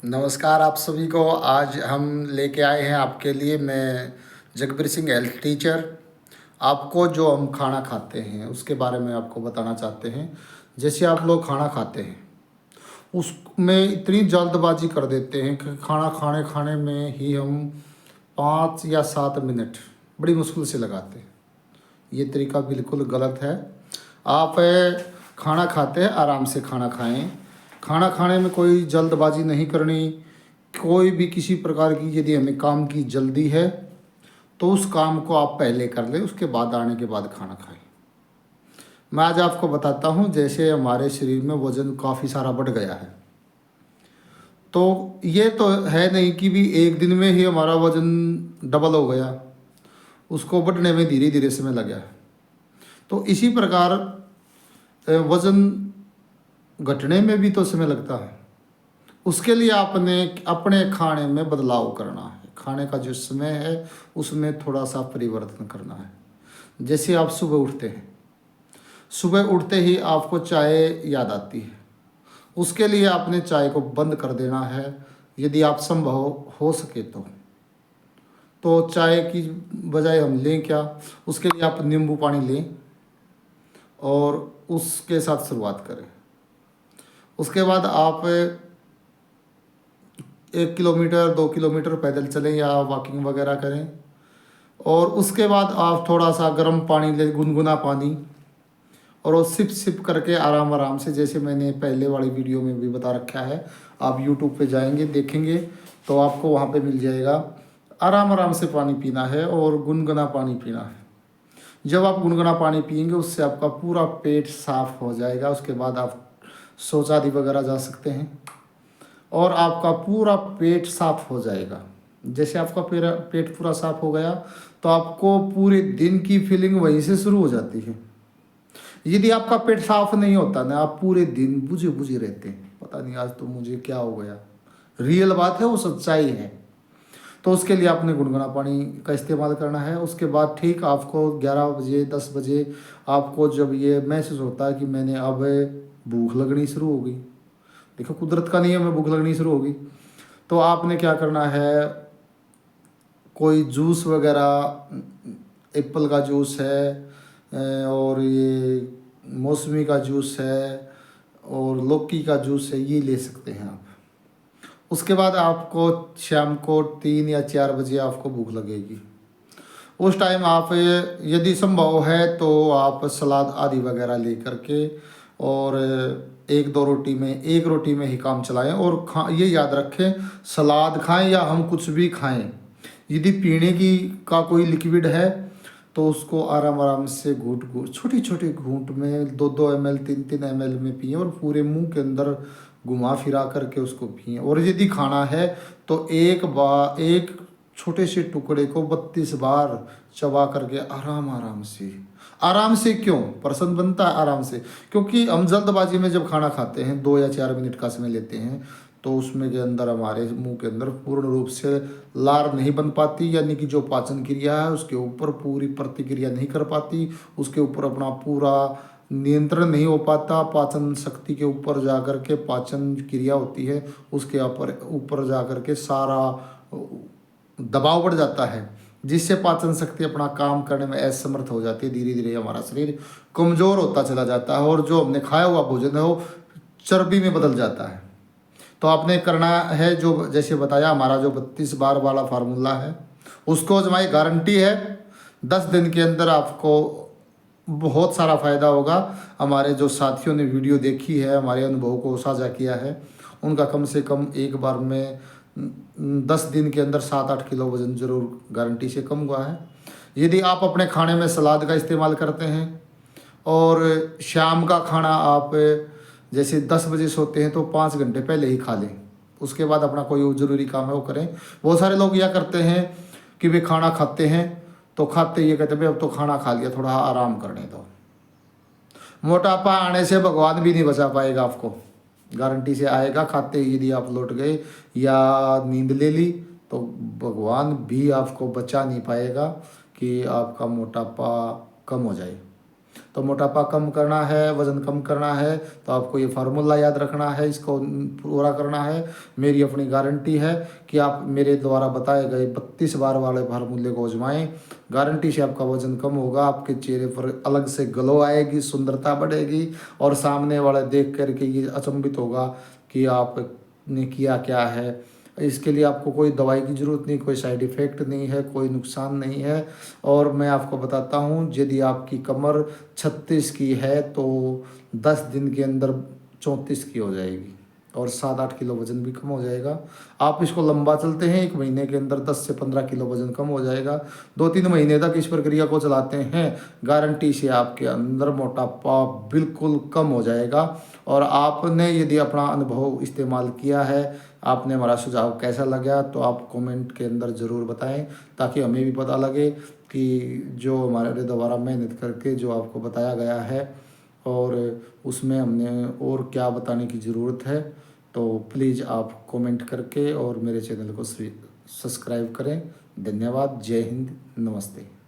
नमस्कार आप सभी को। आज हम लेके आए हैं आपके लिए, मैं जगबीर सिंह, हेल्थ टीचर। आपको जो हम खाना खाते हैं उसके बारे में आपको बताना चाहते हैं। जैसे आप लोग खाना खाते हैं उसमें इतनी जल्दबाजी कर देते हैं कि खाना खाने खाने में ही हम 5 या 7 मिनट बड़ी मुश्किल से लगाते हैं। ये तरीका बिल्कुल गलत है। आप खाना खाते हैं आराम से खाना खाएं। खाना खाने में कोई जल्दबाजी नहीं करनी। कोई भी किसी प्रकार की यदि हमें काम की जल्दी है तो उस काम को आप पहले कर लें, उसके बाद आने के बाद खाना खाएं। मैं आज आपको बताता हूँ, जैसे हमारे शरीर में वज़न काफ़ी सारा बढ़ गया है, तो ये तो है नहीं कि भी एक दिन में ही हमारा वज़न डबल हो गया। उसको बढ़ने में धीरे धीरे समय लगा है। तो इसी प्रकार वज़न घटने में भी तो समय लगता है। उसके लिए आपने अपने खाने में बदलाव करना है। खाने का जो समय है उसमें थोड़ा सा परिवर्तन करना है। जैसे आप सुबह उठते हैं, सुबह उठते ही आपको चाय याद आती है। उसके लिए आपने चाय को बंद कर देना है, यदि आप संभव हो सके तो चाय की बजाय हम लें क्या, उसके लिए आप नींबू पानी लें और उसके साथ शुरुआत करें। उसके बाद आप 1 किलोमीटर 2 किलोमीटर पैदल चलें या वॉकिंग वगैरह करें। और उसके बाद आप थोड़ा सा गर्म पानी लें, गुनगुना पानी, और वो सिप सिप करके आराम आराम से, जैसे मैंने पहले वाली वीडियो में भी बता रखा है। आप यूट्यूब पे जाएंगे देखेंगे तो आपको वहाँ पे मिल जाएगा। आराम आराम से पानी पीना है और गुनगुना पानी पीना है। जब आप गुनगुना पानी पिएंगे उससे आपका पूरा पेट साफ हो जाएगा। उसके बाद आप शौचालय वगैरह जा सकते हैं और आपका पूरा पेट साफ हो जाएगा। जैसे आपका पेट पूरा साफ हो गया तो आपको पूरे दिन की फीलिंग वहीं से शुरू हो जाती है। यदि आपका पेट साफ नहीं होता ना, आप पूरे दिन बुझे बुझे रहते हैं, पता नहीं आज तो मुझे क्या हो गया। रियल बात है, वो सच्चाई है। तो उसके लिए आपने गुनगुना पानी का इस्तेमाल करना है। उसके बाद ठीक आपको 11 बजे 10 बजे आपको जब ये महसूस होता है कि मैंने अब भूख लगनी शुरू हो गई, देखो कुदरत का नियम है, भूख लगनी शुरू होगी, तो आपने क्या करना है, कोई जूस वगैरह, एप्पल का जूस है और ये मौसमी का जूस है और लौकी का जूस है, ये ले सकते हैं आप। उसके बाद आपको शाम को 3 या 4 बजे आपको भूख लगेगी। उस टाइम आप यदि संभव है तो आप सलाद आदि वगैरह ले करके और 1 2 रोटी में, एक रोटी में ही काम चलाएं। और ये याद रखें, सलाद खाएं या हम कुछ भी खाएं, यदि पीने की का कोई लिक्विड है तो उसको आराम आराम से घूंट घूंट, छोटी छोटी घूंट में 2 2 ml 3 3 ml में पिएं और पूरे मुंह के अंदर घुमा फिरा करके उसको पिएं। और यदि खाना है तो एक छोटे से टुकड़े को 32 बार चबा करके आराम आराम से, आराम से क्यों प्रसन्न बनता है, आराम से, क्योंकि हम जल्दबाजी में जब खाना खाते हैं 2 या 4 मिनट का समय लेते हैं तो उसमें के अंदर, हमारे मुंह के अंदर पूर्ण रूप से लार नहीं बन पाती, यानी कि जो पाचन क्रिया है उसके ऊपर पूरी प्रतिक्रिया नहीं कर पाती, उसके ऊपर अपना पूरा नियंत्रण नहीं हो पाता। पाचन शक्ति के ऊपर जा कर के पाचन क्रिया होती है, उसके ऊपर जा कर के सारा दबाव बढ़ जाता है, जिससे पाचन शक्ति अपना काम करने में असमर्थ हो जाती है। धीरे धीरे हमारा शरीर कमज़ोर होता चला जाता है और जो हमने खाया हुआ भोजन है वो चर्बी में बदल जाता है। तो आपने करना है जो जैसे बताया, हमारा जो 32 बार वाला फार्मूला है उसको हमारी गारंटी है 10 दिन के अंदर आपको बहुत सारा फ़ायदा होगा। हमारे जो साथियों ने वीडियो देखी है, हमारे अनुभव को साझा किया है, उनका कम से कम एक बार में 10 दिन के अंदर 7 8 किलो वज़न जरूर गारंटी से कम हुआ है। यदि आप अपने खाने में सलाद का इस्तेमाल करते हैं और शाम का खाना आप जैसे 10 बजे सोते हैं तो 5 घंटे पहले ही खा लें, उसके बाद अपना कोई ज़रूरी काम है वो करें। बहुत सारे लोग यह करते हैं कि वे खाना खाते हैं तो खाते ये कहते हैं अब तो खाना खा लिया, थोड़ा आराम करने दो। मोटापा आने से भगवान भी नहीं बचा पाएगा, आपको गारंटी से आएगा। खाते ही यदि आप लौट गए या नींद ले ली तो भगवान भी आपको बचा नहीं पाएगा कि आपका मोटापा कम हो जाए। तो मोटापा कम करना है, वज़न कम करना है, तो आपको ये फार्मूला याद रखना है, इसको पूरा करना है। मेरी अपनी गारंटी है कि आप मेरे द्वारा बताए गए 32 बार वाले फार्मूले को आजमाएं। गारंटी से आपका वज़न कम होगा, आपके चेहरे पर अलग से ग्लो आएगी, सुंदरता बढ़ेगी और सामने वाला देख करके ये अचंभित होगा कि आपने किया क्या है। इसके लिए आपको कोई दवाई की ज़रूरत नहीं, कोई साइड इफ़ेक्ट नहीं है, कोई नुकसान नहीं है। और मैं आपको बताता हूँ, यदि आपकी कमर 36 की है तो 10 दिन के अंदर 34 की हो जाएगी और 7-8 किलो वज़न भी कम हो जाएगा। आप इसको लंबा चलते हैं, 1 महीने के अंदर 10 से 15 किलो वज़न कम हो जाएगा। 2-3 महीने तक इस प्रक्रिया को चलाते हैं, गारंटी से आपके अंदर मोटापा बिल्कुल कम हो जाएगा। और आपने यदि अपना अनुभव इस्तेमाल किया है, आपने हमारा सुझाव कैसा लगा, तो आप कमेंट के अंदर ज़रूर बताएं, ताकि हमें भी पता लगे कि जो हमारे द्वारा मेहनत करके जो आपको बताया गया है और उसमें हमने और क्या बताने की ज़रूरत है। तो प्लीज़ आप कमेंट करके और मेरे चैनल को सब्सक्राइब करें। धन्यवाद। जय हिंद। नमस्ते।